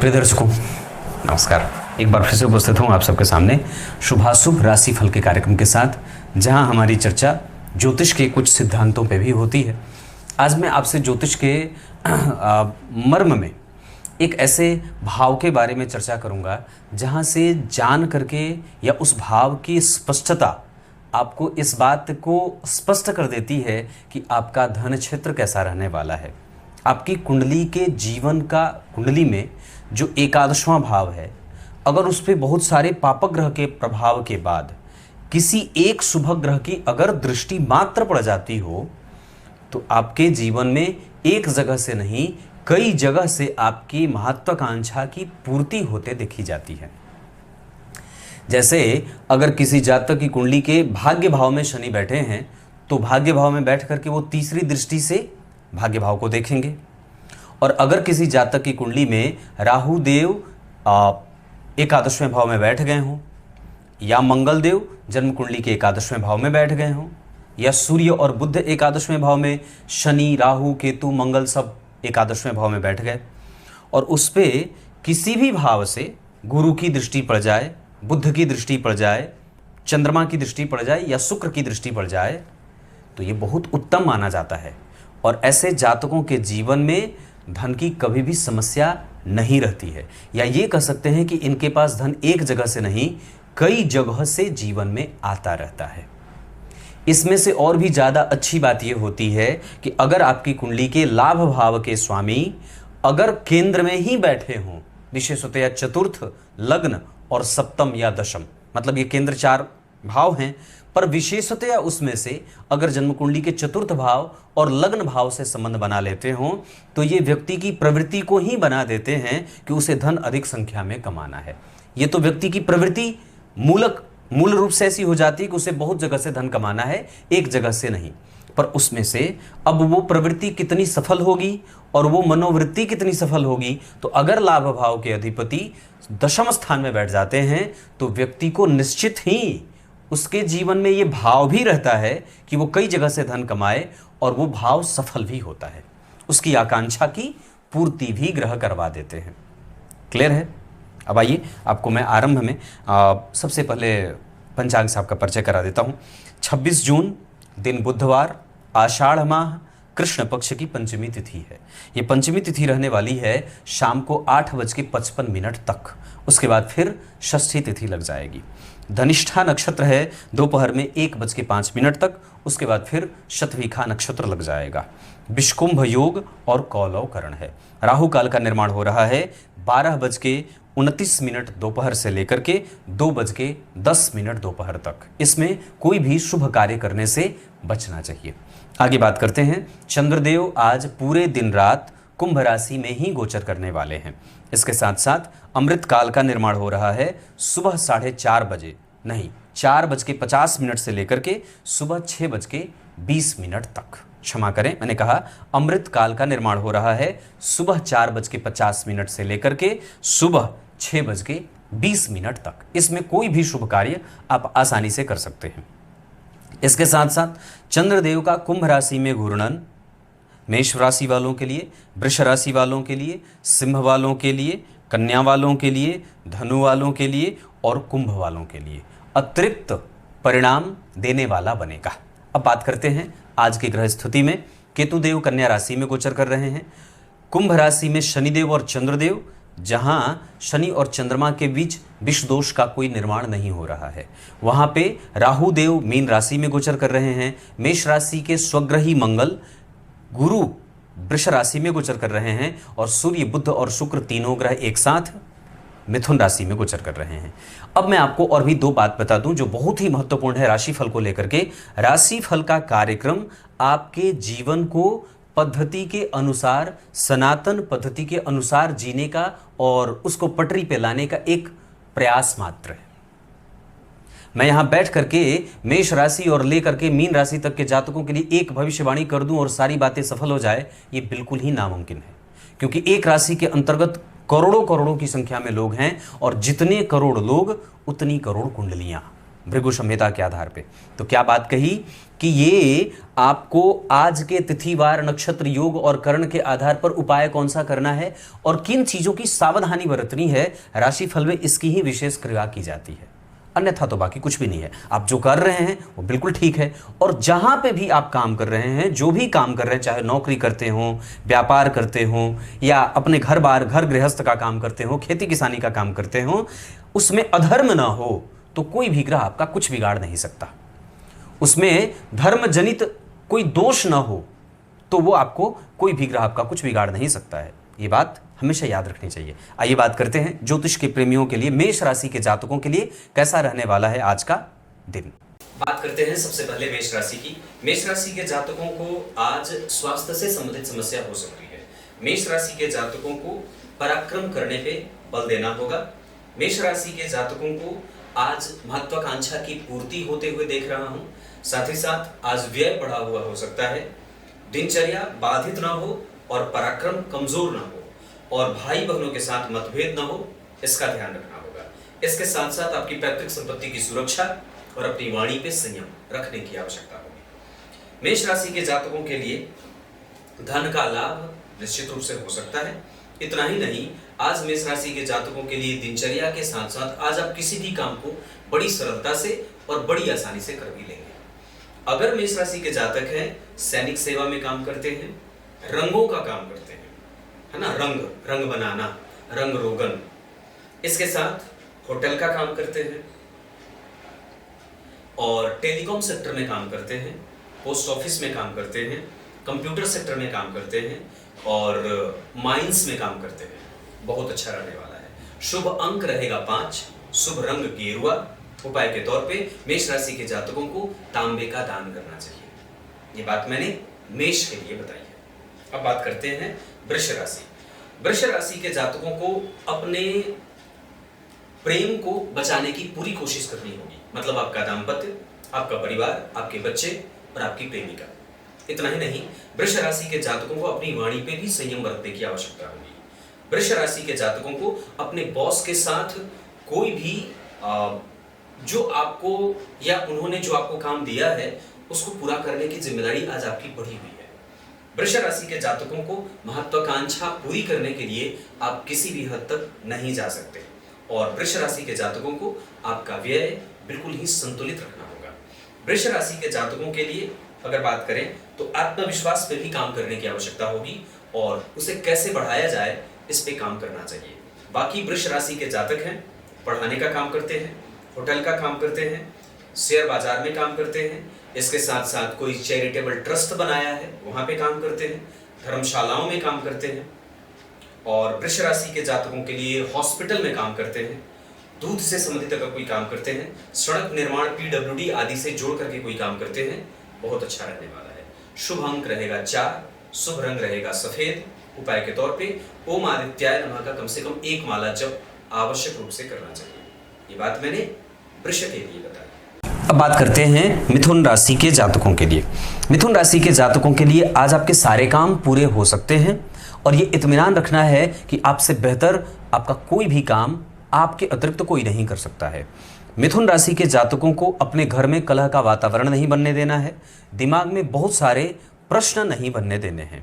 प्रिय दर्शकों, नमस्कार। एक बार फिर से उपस्थित हूँ आप सबके सामने शुभाशुभ राशिफल के कार्यक्रम के साथ, जहां हमारी चर्चा ज्योतिष के कुछ सिद्धांतों पे भी होती है। आज मैं आपसे ज्योतिष के मर्म में एक ऐसे भाव के बारे में चर्चा करूंगा जहां से जान करके या उस भाव की स्पष्टता आपको इस बात को स्पष्ट कर देती है कि आपका धन क्षेत्र कैसा रहने वाला है। आपकी कुंडली के जीवन का कुंडली में जो एकादशवां भाव है, अगर उस पर बहुत सारे पापक ग्रह के प्रभाव के बाद किसी एक शुभ ग्रह की अगर दृष्टि मात्र पड़ जाती हो तो आपके जीवन में एक जगह से नहीं कई जगह से आपकी महत्वाकांक्षा की पूर्ति होते देखी जाती है। जैसे अगर किसी जातक की कुंडली के भाग्य भाव में शनि बैठे हैं तो भाग्य भाव में बैठ करके वो तीसरी दृष्टि से भाग्य भाव को देखेंगे। और अगर किसी जातक की कुंडली में राहु देव एकादशवें भाव में बैठ गए हों, या मंगल देव जन्म कुंडली के एकादशवें भाव में बैठ गए हों, या सूर्य और बुध एकादशवें भाव में, शनि राहु केतु मंगल सब एकादशवें भाव में बैठ गए, और उस पे किसी भी भाव से गुरु की दृष्टि पड़ जाए, बुध की दृष्टि पड़ जाए, चंद्रमा की दृष्टि पड़ जाए या शुक्र की दृष्टि पड़ जाए, तो ये बहुत उत्तम माना जाता है। और ऐसे जातकों के जीवन में धन की कभी भी समस्या नहीं रहती है, या ये कह सकते हैं कि इनके पास धन एक जगह से नहीं कई जगह से जीवन में आता रहता है। इसमें से और भी ज़्यादा अच्छी बात ये होती है कि अगर आपकी कुंडली के लाभ भाव के स्वामी अगर केंद्र में ही बैठे हों, विशेषतया चतुर्थ, लग्न और सप्तम या दशम, मतलब ये केंद्र चार भाव हैं, पर विशेषतया उसमें से अगर जन्म कुंडली के चतुर्थ भाव और लग्न भाव से संबंध बना लेते हों तो ये व्यक्ति की प्रवृत्ति को ही बना देते हैं कि उसे धन अधिक संख्या में कमाना है। ये तो व्यक्ति की प्रवृत्ति मूल रूप से ऐसी हो जाती है कि उसे बहुत जगह से धन कमाना है, एक जगह से नहीं। पर उसमें से अब वो प्रवृत्ति कितनी सफल होगी और वो मनोवृत्ति कितनी सफल होगी, तो अगर लाभ भाव के अधिपति दशम स्थान में बैठ जाते हैं तो व्यक्ति को निश्चित ही उसके जीवन में ये भाव भी रहता है कि वो कई जगह से धन कमाए, और वो भाव सफल भी होता है। उसकी आकांक्षा की पूर्ति भी ग्रह करवा देते हैं। क्लियर है? अब आइए आपको मैं आरंभ में सबसे पहले पंचांग साहब का परिचय करा देता हूँ। 26 जून दिन बुधवार, आषाढ़ माह, कृष्ण पक्ष की पंचमी तिथि है। ये पंचमी तिथि रहने वाली है शाम को 8:55 तक। उसके बाद फिर षष्ठी तिथि लग जाएगी। धनिष्ठा नक्षत्र है दोपहर में 1:05 तक। उसके बाद फिर शतभिखा नक्षत्र लग जाएगा। विषकुंभ योग और कौलव करण है। राहु काल का निर्माण हो रहा है 12:29 दोपहर से लेकर के 2:10 दोपहर तक। इसमें कोई भी शुभ कार्य करने से बचना चाहिए। आगे बात करते हैं। चंद्रदेव आज पूरे दिन रात कुंभ राशि में ही गोचर करने वाले हैं। इसके साथ साथ अमृत काल का निर्माण हो रहा है सुबह 4:30 नहीं 4:50 से लेकर के सुबह 6:20 तक। क्षमा करें, मैंने कहा अमृत काल का निर्माण हो रहा है सुबह 4:50 से लेकर के सुबह 6:20 तक। इसमें कोई भी शुभ कार्य आप आसानी से कर सकते हैं। इसके साथ साथ चंद्रदेव का कुंभ राशि में घूर्णन मेष राशि वालों के लिए, वृष राशि वालों के लिए, सिंह वालों के लिए, कन्या वालों के लिए, धनु वालों के लिए और कुंभ वालों के लिए अतिरिक्त परिणाम देने वाला बनेगा। अब बात करते हैं आज की ग्रह स्थिति में। केतुदेव कन्या राशि में गोचर कर रहे हैं। कुंभ राशि में शनिदेव और चंद्रदेव, जहां शनि और चंद्रमा के बीच विष दोष का कोई निर्माण नहीं हो रहा है, वहां पे राहु देव मीन राशि में गोचर कर रहे हैं। मेष राशि के स्वग्रही मंगल गुरु वृष राशि में गोचर कर रहे हैं, और सूर्य बुध और शुक्र तीनों ग्रह एक साथ मिथुन राशि में गोचर कर रहे हैं। अब मैं आपको और भी दो बात बता दूं जो बहुत ही महत्वपूर्ण है राशिफल को लेकर के। राशिफल का कार्यक्रम आपके जीवन को पद्धति के अनुसार, सनातन पद्धति के अनुसार जीने का और उसको पटरी पे लाने का एक प्रयास मात्र है। मैं यहां बैठ करके मेष राशि और लेकर के मीन राशि तक के जातकों के लिए एक भविष्यवाणी कर दूं और सारी बातें सफल हो जाए, ये बिल्कुल ही नामुमकिन है। क्योंकि एक राशि के अंतर्गत करोड़ों करोड़ों की संख्या में लोग हैं, और जितने करोड़ लोग उतनी करोड़ कुंडलियां। भृगु संहिता के आधार पे। तो क्या बात कही कि ये आपको आज के तिथिवार, नक्षत्र, योग और कर्ण के आधार पर उपाय कौन सा करना है और किन चीजों की सावधानी बरतनी है, राशिफल में इसकी ही विशेष क्रिया की जाती है। अन्यथा तो बाकी कुछ भी नहीं है। आप जो कर रहे हैं वो बिल्कुल ठीक है, और जहां पे भी आप काम कर रहे हैं, जो भी काम कर रहे हैं, चाहे नौकरी करते हो, व्यापार करते हो, या अपने घर बार, घर गृहस्थ का काम करते हो, खेती किसानी का काम करते हो, उसमें अधर्म ना हो तो कोई भी ग्रह आपका कुछ बिगाड़ नहीं सकता। उसमें धर्म जनित कोई दोष ना हो तो वो आपको कोई भी ग्रह आपका कुछ बिगाड़ नहीं सकता है। ये बात हमेशा याद रखनी चाहिए। आइए बात करते हैं ज्योतिष के प्रेमियों के लिए, मेष राशि के जातकों के लिए कैसा रहने वाला है आज का दिन। बात करते हैं सबसे पहले मेष राशि की। मेष राशि के जातकों को आज स्वास्थ्य से संबंधित समस्या हो सकती है। मेष राशि के जातकों को पराक्रम करने पे बल देना होगा। मेष राशि के जातकों को आज महत्वाकांक्षा की पूर्ति होते हुए देख रहा हूं। साथ ही साथ आज व्यय बढ़ा हुआ हो सकता है। दिनचर्या बाधित ना हो और पराक्रम कमजोर ना हो और भाई बहनों के साथ मतभेद ना हो, इसका ध्यान रखना होगा। इसके साथ साथ आपकी पैतृक संपत्ति की सुरक्षा और अपनी वाणी पे संयम रखने की आवश्यकता होगी। मेष राशि के जातकों के लिए धन का लाभ निश्चित रूप से हो सकता है। इतना ही नहीं, आज मेष राशि के जातकों के लिए दिनचर्या के साथ साथ आज आप किसी भी काम को बड़ी सरलता से और बड़ी आसानी से कर भी लेंगे। अगर मेष राशि के जातक हैं, सैनिक सेवा में काम करते हैं, रंगों का काम करते हैं, है ना, रंग बनाना, रंग रोगन, इसके साथ होटल का काम करते हैं और टेलीकॉम सेक्टर में काम करते हैं, पोस्ट ऑफिस में काम करते हैं, कंप्यूटर सेक्टर में काम करते हैं और माइंस में काम करते हैं, बहुत अच्छा रहने वाला है। शुभ अंक रहेगा 5, शुभ रंग गेरुआ। उपाय के तौर पे मेष राशि के जातकों को तांबे का दान करना चाहिए। ये बात मैंने मेष के लिए बताई है। अब बात करते हैं वृष राशि। वृष राशि के जातकों को अपने प्रेम को बचाने की पूरी कोशिश करनी होगी। मतलब आपका दाम्पत्य, आपका परिवार, आपके बच्चे और आपकी प्रेमिका। इतना ही नहीं, वृष राशि के जातकों को अपनी वाणी पे भी संयम बरतने की आवश्यकता होगी। वृष राशि के जातकों को अपने बॉस के साथ कोई भी जो आपको या उन्होंने जो आपको काम दिया है उसको पूरा करने की जिम्मेदारी आज आपकी बढ़ी हुई है। वृष राशि के जातकों को महत्वाकांक्षा पूरी करने के लिए आप किसी भी हद तक नहीं जा सकते और वृष राशि के जातकों को आपका व्यय बिल्कुल ही संतुलित रखना होगा। वृष राशि के जातकों के लिए अगर बात करें तो आत्मविश्वास पे भी काम करने की आवश्यकता होगी और उसे कैसे बढ़ाया जाए इस पे काम करना चाहिए। बाकी वृष राशि के जातक हैं, पढ़ाने का काम करते हैं, होटल का काम करते हैं, शेयर बाजार में काम करते हैं, इसके साथ साथ कोई चैरिटेबल ट्रस्ट बनाया है वहां पे काम करते हैं, धर्मशालाओं में काम करते हैं और वृष राशि के जातकों के लिए हॉस्पिटल में काम करते हैं, दूध से संबंधित अगर कोई काम करते हैं, सड़क निर्माण, पीडब्ल्यूडी आदि से जोड़ करके कोई काम करते हैं, बहुत अच्छा रहने वाला है। शुभ अंक रहेगा 4, शुभ रंग रहेगा सफेद। उपाय के तौर पे ओम आदित्याय नमः का कम से कम 1 माला जप आवश्यक रूप से करना चाहिए। ये बात मैंने वृष के लिए बताई। अब बात करते हैं मिथुन राशि के जातकों के लिए। मिथुन राशि के जातकों के लिए आज आपके सारे काम पूरे हो सकते हैं और ये इत्मीनान रखना है कि आपसे बेहतर आपका कोई भी काम आपके अतिरिक्त कोई नहीं कर सकता है। मिथुन राशि के जातकों को अपने घर में कलह का वातावरण नहीं बनने देना है, दिमाग में बहुत सारे प्रश्न नहीं बनने देने हैं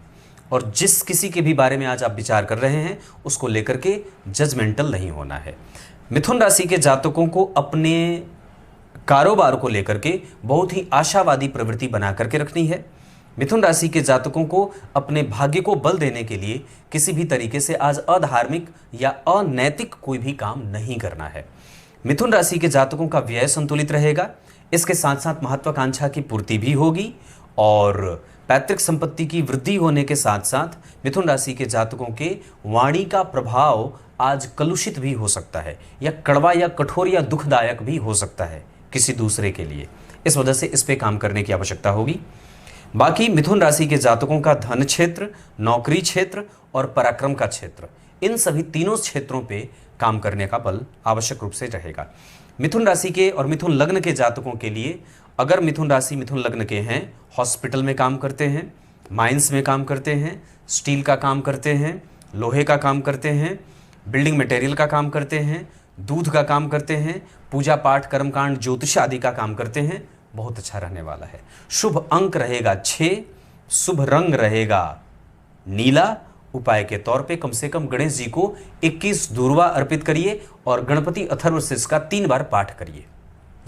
और जिस किसी के भी बारे में आज आप विचार कर रहे हैं उसको लेकर के जजमेंटल नहीं होना है। मिथुन राशि के जातकों को अपने कारोबार को लेकर के बहुत ही आशावादी प्रवृत्ति बना करके रखनी है। मिथुन राशि के जातकों को अपने भाग्य को बल देने के लिए किसी भी तरीके से आज अधार्मिक या अनैतिक कोई भी काम नहीं करना है। मिथुन राशि के जातकों का व्यय संतुलित रहेगा, इसके साथ साथ महत्वाकांक्षा की पूर्ति भी होगी और पैतृक संपत्ति की वृद्धि होने के साथ साथ मिथुन राशि के जातकों के वाणी का प्रभाव आज कलुषित भी हो सकता है या कड़वा या कठोर या दुखदायक भी हो सकता है किसी दूसरे के लिए। इस वजह से इस पे काम करने की आवश्यकता होगी। बाकी मिथुन राशि के जातकों का धन क्षेत्र, नौकरी क्षेत्र और पराक्रम का क्षेत्र, इन सभी तीनों क्षेत्रों पे काम करने का बल आवश्यक रूप से रहेगा। मिथुन राशि के और मिथुन लग्न के जातकों के लिए अगर मिथुन राशि मिथुन लग्न के हैं, हॉस्पिटल में काम करते हैं, माइंस में काम करते हैं, स्टील का काम करते हैं, लोहे का काम करते हैं, बिल्डिंग मटेरियल का काम करते हैं, दूध का काम करते हैं, पूजा पाठ कर्मकांड ज्योतिष आदि का काम करते हैं, बहुत अच्छा रहने वाला है। शुभ अंक रहेगा 6, शुभ रंग रहेगा नीला। उपाय के तौर पे कम से कम गणेश जी को 21 दूर्वा अर्पित करिए और गणपति अथर्वशीर्ष का 3 बार पाठ करिए।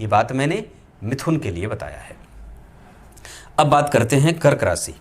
ये बात मैंने मिथुन के लिए बताया है। अब बात करते हैं कर्क राशि।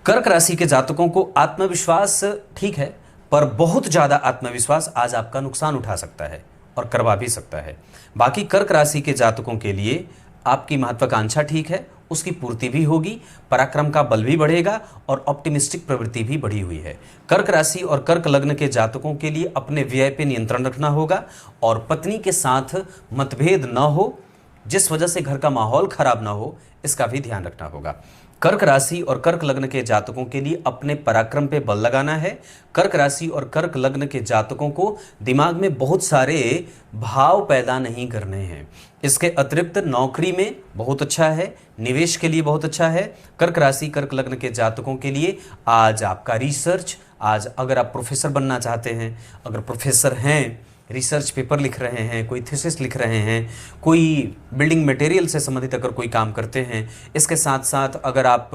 कर्क राशि के जातकों को आत्मविश्वास ठीक है, पर बहुत ज्यादा आत्मविश्वास आज आपका नुकसान उठा सकता है और करवा भी सकता है। बाकी कर्क राशि के जातकों के लिए आपकी महत्वाकांक्षा ठीक है, उसकी पूर्ति भी होगी, पराक्रम का बल भी बढ़ेगा और ऑप्टिमिस्टिक प्रवृत्ति भी बढ़ी हुई है। कर्क राशि और कर्क लग्न के जातकों के लिए अपने व्यय पे नियंत्रण रखना होगा और पत्नी के साथ मतभेद न हो, जिस वजह से घर का माहौल खराब ना हो, इसका भी ध्यान रखना होगा। कर्क राशि और कर्क लग्न के जातकों के लिए अपने पराक्रम पे बल लगाना है। कर्क राशि और कर्क लग्न के जातकों को दिमाग में बहुत सारे भाव पैदा नहीं करने हैं। इसके अतिरिक्त नौकरी में बहुत अच्छा है, निवेश के लिए बहुत अच्छा है। कर्क राशि कर्क लग्न के जातकों के लिए आज आपका रिसर्च, आज अगर आप प्रोफेसर बनना चाहते हैं, अगर प्रोफेसर हैं, रिसर्च पेपर लिख रहे हैं, कोई थीसिस लिख रहे हैं, कोई बिल्डिंग मटेरियल से संबंधित अगर कोई काम करते हैं, इसके साथ साथ अगर आप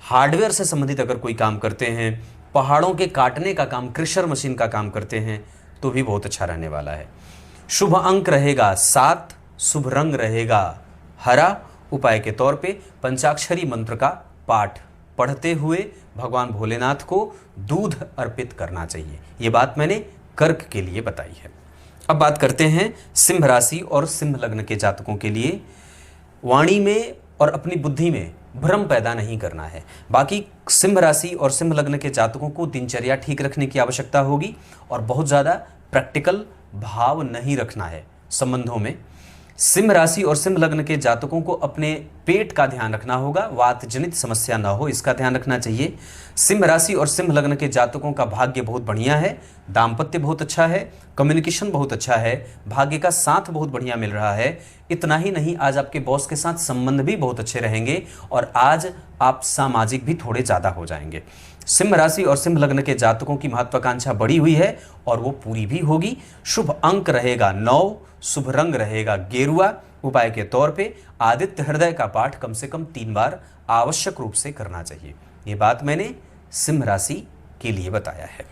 हार्डवेयर से संबंधित अगर कोई काम करते हैं, पहाड़ों के काटने का काम, क्रिशर मशीन का काम करते हैं, तो भी बहुत अच्छा रहने वाला है। शुभ अंक रहेगा 7, शुभ रंग रहेगा हरा। उपाय के तौर पे पंचाक्षरी मंत्र का पाठ पढ़ते हुए भगवान भोलेनाथ को दूध अर्पित करना चाहिए। ये बात मैंने कर्क के लिए बताई है। अब बात करते हैं सिंह राशि और सिंह लग्न के जातकों के लिए। वाणी में और अपनी बुद्धि में भ्रम पैदा नहीं करना है। बाकी सिंह राशि और सिंह लग्न के जातकों को दिनचर्या ठीक रखने की आवश्यकता होगी और बहुत ज़्यादा प्रैक्टिकल भाव नहीं रखना है संबंधों में। सिंह राशि और सिंह लग्न के जातकों को अपने पेट का ध्यान रखना होगा, वात जनित समस्या ना हो, इसका ध्यान रखना चाहिए। सिंह राशि और सिंह लग्न के जातकों का भाग्य बहुत बढ़िया है, दाम्पत्य बहुत अच्छा है, कम्युनिकेशन बहुत अच्छा है, भाग्य का साथ बहुत बढ़िया मिल रहा है। इतना ही नहीं, आज आपके बॉस के साथ संबंध भी बहुत अच्छे रहेंगे और आज आप सामाजिक भी थोड़े ज़्यादा हो जाएंगे। सिंह राशि और सिंह लग्न के जातकों की महत्वाकांक्षा बढ़ी हुई है और वो पूरी भी होगी। शुभ अंक रहेगा 9, शुभ रंग रहेगा गेरुआ। उपाय के तौर पे आदित्य हृदय का पाठ कम से कम 3 बार आवश्यक रूप से करना चाहिए। ये बात मैंने सिंह राशि के लिए बताया है।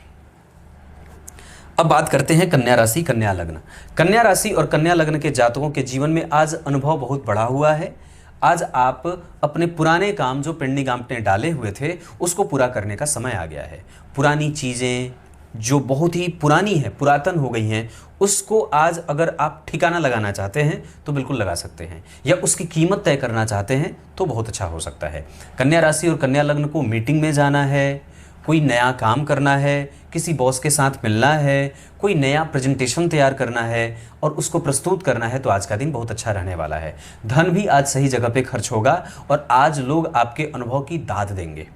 अब बात करते हैं कन्या राशि कन्या लग्न। कन्या राशि और कन्या लग्न के जातकों के जीवन में आज अनुभव बहुत बढ़ा हुआ है। आज आप अपने पुराने काम जो पेंडिंग आपने डाले हुए थे उसको पूरा करने का समय आ गया है। पुरानी चीज़ें जो बहुत ही पुरानी है, पुरातन हो गई हैं, उसको आज अगर आप ठिकाना लगाना चाहते हैं तो बिल्कुल लगा सकते हैं, या उसकी कीमत तय करना चाहते हैं तो बहुत अच्छा हो सकता है। कन्या राशि और कन्या लग्न को मीटिंग में जाना है, कोई नया काम करना है, किसी बॉस के साथ मिलना है, कोई नया प्रेजेंटेशन तैयार करना है और उसको प्रस्तुत करना है, तो आज का दिन बहुत अच्छा रहने वाला है। धन भी आज सही जगह पे खर्च होगा और आज लोग आपके अनुभव की दाद देंगे।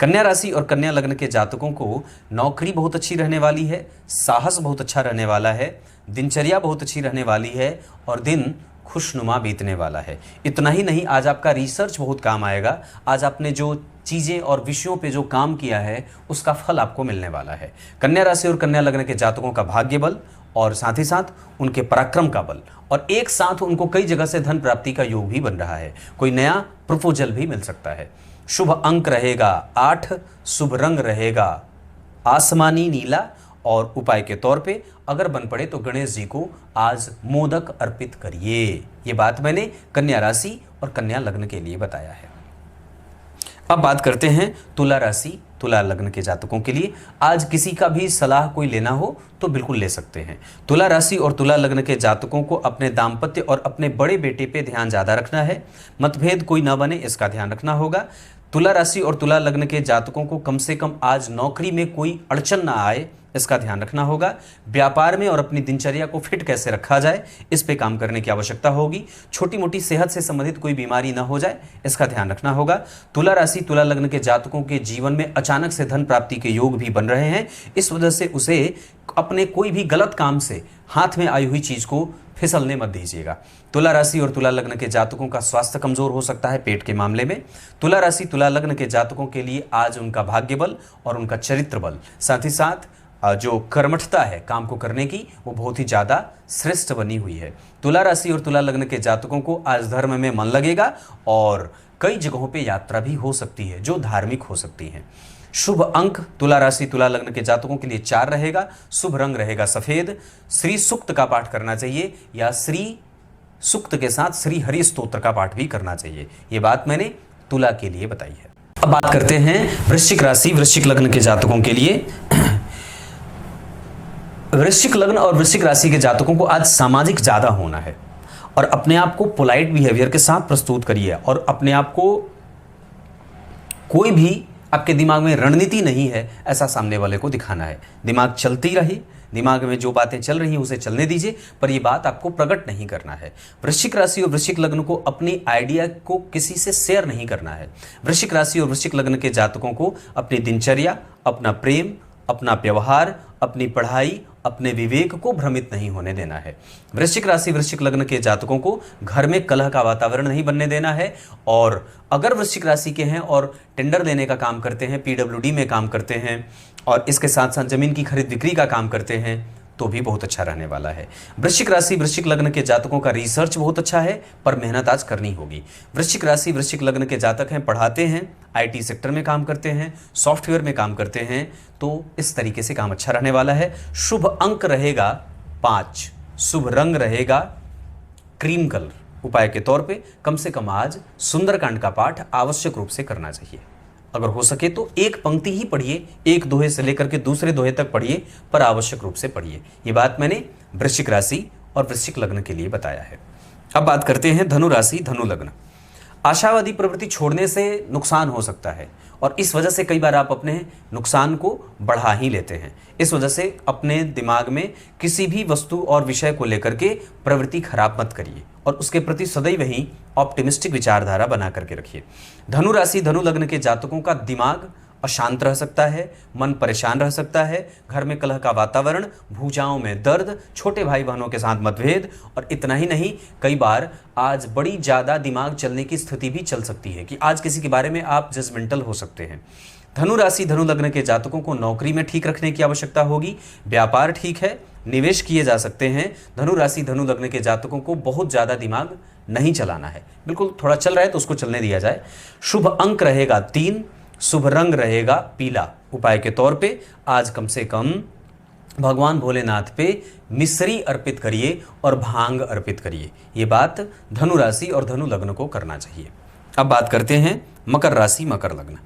कन्या राशि और कन्या लग्न के जातकों को नौकरी बहुत अच्छी रहने वाली है, साहस बहुत अच्छा रहने वाला है, दिनचर्या बहुत अच्छी रहने वाली है और दिन खुशनुमा बीतने वाला है। इतना ही नहीं, आज आपका रिसर्च बहुत काम आएगा। आज आपने जो चीज़ें और विषयों पे जो काम किया है उसका फल आपको मिलने वाला है। कन्या राशि और कन्या लग्न के जातकों का भाग्य बल और साथ ही साथ उनके पराक्रम का बल और एक साथ उनको कई जगह से धन प्राप्ति का योग भी बन रहा है। कोई नया प्रपोजल भी मिल सकता है। शुभ अंक रहेगा 8, शुभ रंग रहेगा आसमानी नीला और उपाय के तौर पे अगर बन पड़े तो गणेश जी को आज मोदक अर्पित करिए। ये बात मैंने कन्या राशि और कन्या लग्न के लिए बताया है। अब बात करते हैं तुला राशि तुला लग्न के जातकों के लिए। आज किसी का भी सलाह कोई लेना हो तो बिल्कुल ले सकते हैं। तुला राशि और तुला लग्न के जातकों को अपने दाम्पत्य और अपने बड़े बेटे पे ध्यान ज़्यादा रखना है। मतभेद कोई ना बने, इसका ध्यान रखना होगा। तुला राशि और तुला लग्न के जातकों को कम से कम आज नौकरी में कोई अड़चन ना आए, इसका ध्यान रखना होगा। व्यापार में और अपनी दिनचर्या को फिट कैसे रखा जाए, इस पे काम करने की आवश्यकता होगी। छोटी मोटी सेहत से संबंधित कोई बीमारी ना हो जाए, इसका ध्यान रखना होगा। तुला राशि तुला लग्न के जातकों के जीवन में अचानक से धन प्राप्ति के योग भी बन रहे हैं। इस वजह से उसे अपने कोई भी गलत काम से हाथ में आई हुई चीज को फिसलने मत दीजिएगा। तुला राशि और तुला लग्न के जातकों का स्वास्थ्य कमजोर हो सकता है पेट के मामले में। तुला राशि तुला लग्न के जातकों के लिए आज उनका भाग्य बल और उनका चरित्र बल, साथ ही साथ जो कर्मठता है काम को करने की, वो बहुत ही ज़्यादा श्रेष्ठ बनी हुई है। तुला राशि और तुला लग्न के जातकों को आज धर्म में मन लगेगा और कई जगहों पे यात्रा भी हो सकती है जो धार्मिक हो सकती है। शुभ अंक तुला राशि तुला लग्न के जातकों के लिए 4 रहेगा। शुभ रंग रहेगा सफेद। श्री सूक्त का पाठ करना चाहिए या श्री सूक्त के साथ श्री हरि स्तोत्र का पाठ भी करना चाहिए। ये बात मैंने तुला के लिए बताई है। अब बात करते हैं वृश्चिक राशि वृश्चिक लग्न के जातकों के लिए। वृश्चिक लग्न और वृश्चिक राशि के जातकों को आज सामाजिक ज्यादा होना है और अपने आप को पोलाइट बिहेवियर के साथ प्रस्तुत करिए और अपने आप को कोई भी आपके दिमाग में रणनीति नहीं है ऐसा सामने वाले को दिखाना है। दिमाग चलती रहे, दिमाग में जो बातें चल रही हैं उसे चलने दीजिए, पर ये बात आपको प्रकट नहीं करना है। वृश्चिक राशि और वृश्चिक लग्न को अपनी आइडिया को किसी से शेयर नहीं करना है। वृश्चिक राशि और वृश्चिक लग्न के जातकों को अपनी दिनचर्या, अपना प्रेम, अपना व्यवहार, अपनी पढ़ाई, अपने विवेक को भ्रमित नहीं होने देना है। वृश्चिक राशि वृश्चिक लग्न के जातकों को घर में कलह का वातावरण नहीं बनने देना है। और अगर वृश्चिक राशि के हैं और टेंडर देने का काम करते हैं, पीडब्ल्यूडी में काम करते हैं और इसके साथ साथ जमीन की खरीद बिक्री का काम करते हैं तो भी बहुत अच्छा रहने वाला है। वृश्चिक राशि वृश्चिक लग्न के जातकों का रिसर्च बहुत अच्छा है, पर मेहनत आज करनी होगी। वृश्चिक राशि वृश्चिक लग्न के जातक हैं, पढ़ाते हैं, आईटी सेक्टर में काम करते हैं, सॉफ्टवेयर में काम करते हैं, तो इस तरीके से काम अच्छा रहने वाला है। शुभ अंक रहेगा 5। शुभ रंग रहेगा क्रीम कलर। उपाय के तौर पे कम से कम आज सुंदरकांड का पाठ आवश्यक रूप से करना चाहिए। अगर हो सके तो एक पंक्ति ही पढ़िए, एक दोहे से लेकर के दूसरे दोहे तक पढ़िए, पर आवश्यक रूप से पढ़िए। ये बात मैंने वृश्चिक राशि और वृश्चिक लग्न के लिए बताया है। अब बात करते हैं धनु राशि धनु लग्न। आशावादी प्रवृत्ति छोड़ने से नुकसान हो सकता है और इस वजह से कई बार आप अपने नुकसान को बढ़ा ही लेते हैं। इस वजह से अपने दिमाग में किसी भी वस्तु और विषय को लेकर के प्रवृत्ति खराब मत करिए और उसके प्रति सदैव ही ऑप्टिमिस्टिक विचारधारा बना करके रखिए। धनु राशि धनु लग्न के जातकों का दिमाग अशांत रह सकता है, मन परेशान रह सकता है, घर में कलह का वातावरण, भुजाओं में दर्द, छोटे भाई बहनों के साथ मतभेद और इतना ही नहीं, कई बार आज बड़ी ज़्यादा दिमाग चलने की स्थिति भी चल सकती है कि आज किसी के बारे में आप जजमेंटल हो सकते हैं। धनु राशि धनु लग्न के जातकों को नौकरी में ठीक रखने की आवश्यकता होगी। व्यापार ठीक है, निवेश किए जा सकते हैं। धनु राशि धनु लग्न के जातकों को बहुत ज़्यादा दिमाग नहीं चलाना है, बिल्कुल थोड़ा चल रहा है तो उसको चलने दिया जाए। शुभ अंक रहेगा 3। शुभ रंग रहेगा पीला। उपाय के तौर पे आज कम से कम भगवान भोलेनाथ पे मिश्री अर्पित करिए और भांग अर्पित करिए। ये बात धनु राशि और धनु लग्न को करना चाहिए। अब बात करते हैं मकर राशि मकर लग्न।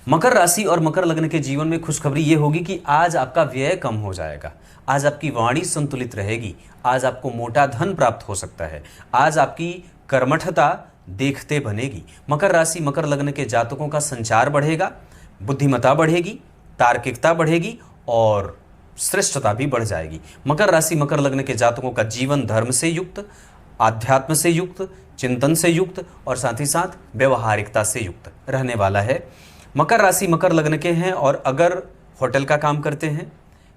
मकर राशि और मकर लग्न के जीवन में खुशखबरी ये होगी कि आज आपका व्यय कम हो जाएगा, आज आपकी वाणी संतुलित रहेगी, आज आपको मोटा धन प्राप्त हो सकता है, आज आपकी कर्मठता देखते बनेगी। मकर राशि मकर लग्न के जातकों का संचार बढ़ेगा, बुद्धिमत्ता बढ़ेगी, तार्किकता बढ़ेगी और श्रेष्ठता भी बढ़ जाएगी। मकर राशि मकर लग्न के जातकों का जीवन धर्म से युक्त, आध्यात्म से युक्त, चिंतन से युक्त और साथ ही साथ व्यवहारिकता से युक्त रहने वाला है। मकर राशि मकर लग्न के हैं और अगर होटल का काम करते हैं,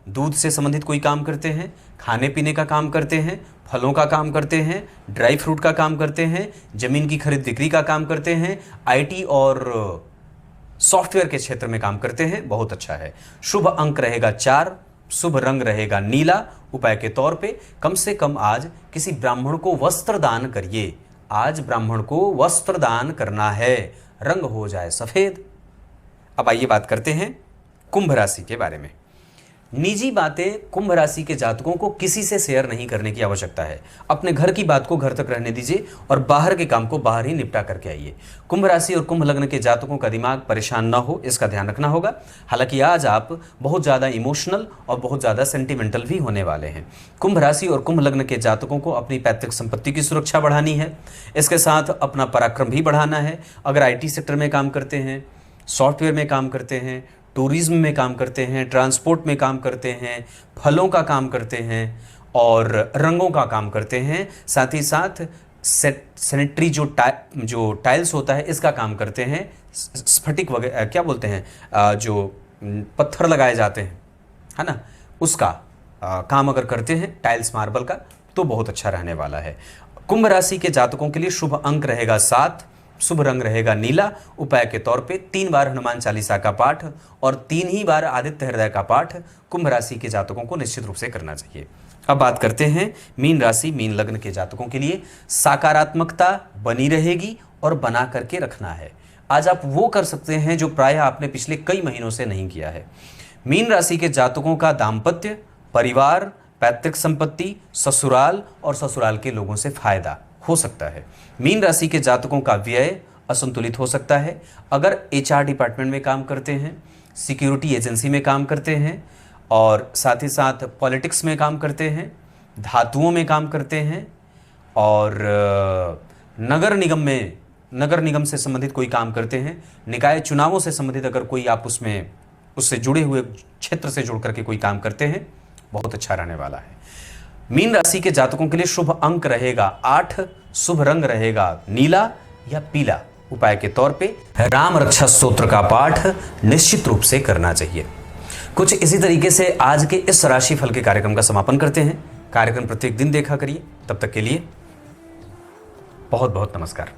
दूध से संबंधित कोई काम करते हैं, खाने पीने का काम करते हैं, फलों का काम करते हैं, ड्राई फ्रूट का काम करते हैं, जमीन की खरीद बिक्री का काम करते हैं, आईटी और सॉफ्टवेयर के क्षेत्र में काम करते हैं, बहुत अच्छा है। शुभ अंक रहेगा 4। शुभ रंग रहेगा नीला। उपाय के तौर पे कम से कम आज किसी ब्राह्मण को वस्त्र दान करिए। आज ब्राह्मण को वस्त्र दान करना है, रंग हो जाए सफेद। अब आइए बात करते हैं कुंभ राशि के बारे में। निजी बातें कुंभ राशि के जातकों को किसी से शेयर नहीं करने की आवश्यकता है। अपने घर की बात को घर तक रहने दीजिए और बाहर के काम को बाहर ही निपटा करके आइए। कुंभ राशि और कुंभ लग्न के जातकों का दिमाग परेशान ना हो, इसका ध्यान रखना होगा। हालांकि आज आप बहुत ज़्यादा इमोशनल और बहुत ज़्यादा सेंटिमेंटल भी होने वाले हैं। कुंभ राशि और कुंभ लग्न के जातकों को अपनी पैतृक संपत्ति की सुरक्षा बढ़ानी है, इसके साथ अपना पराक्रम भी बढ़ाना है। अगर आईटी सेक्टर में काम करते हैं, सॉफ्टवेयर में काम करते हैं, टूरिज्म में काम करते हैं, ट्रांसपोर्ट में काम करते हैं, फलों का काम करते हैं और रंगों का काम करते हैं, साथ ही साथ सैनिटरी जो टाइल्स होता है इसका काम करते हैं, स्फटिक वगैरह क्या बोलते हैं जो पत्थर लगाए जाते हैं, है ना, उसका काम अगर करते हैं, टाइल्स मार्बल का, तो बहुत अच्छा रहने वाला है। कुंभ राशि के जातकों के लिए शुभ अंक रहेगा 7। शुभ रंग रहेगा नीला। उपाय के तौर पे 3 बार हनुमान चालीसा का पाठ और 3 ही बार आदित्य हृदय का पाठ कुंभ राशि के जातकों को निश्चित रूप से करना चाहिए। अब बात करते हैं मीन राशि मीन लग्न के जातकों के लिए। सकारात्मकता बनी रहेगी और बना करके रखना है। आज आप वो कर सकते हैं जो प्रायः आपने पिछले कई महीनों से नहीं किया है। मीन राशि के जातकों का दाम्पत्य, परिवार, पैतृक संपत्ति, ससुराल और ससुराल के लोगों से फायदा हो सकता है। मीन राशि के जातकों का व्यय असंतुलित हो सकता है। अगर HR डिपार्टमेंट में काम करते हैं, सिक्योरिटी एजेंसी में काम करते हैं और साथ ही साथ पॉलिटिक्स में काम करते हैं, धातुओं में काम करते हैं और नगर निगम से संबंधित कोई काम करते हैं, निकाय चुनावों से संबंधित अगर कोई आप उससे जुड़े हुए क्षेत्र से जुड़ करके कोई काम करते हैं, बहुत अच्छा रहने वाला है। मीन राशि के जातकों के लिए शुभ अंक रहेगा 8, शुभ रंग रहेगा नीला या पीला। उपाय के तौर पे राम रक्षा स्तोत्र का पाठ निश्चित रूप से करना चाहिए। कुछ इसी तरीके से आज के इस राशिफल के कार्यक्रम का समापन करते हैं। कार्यक्रम प्रत्येक दिन देखा करिए। तब तक के लिए बहुत बहुत नमस्कार।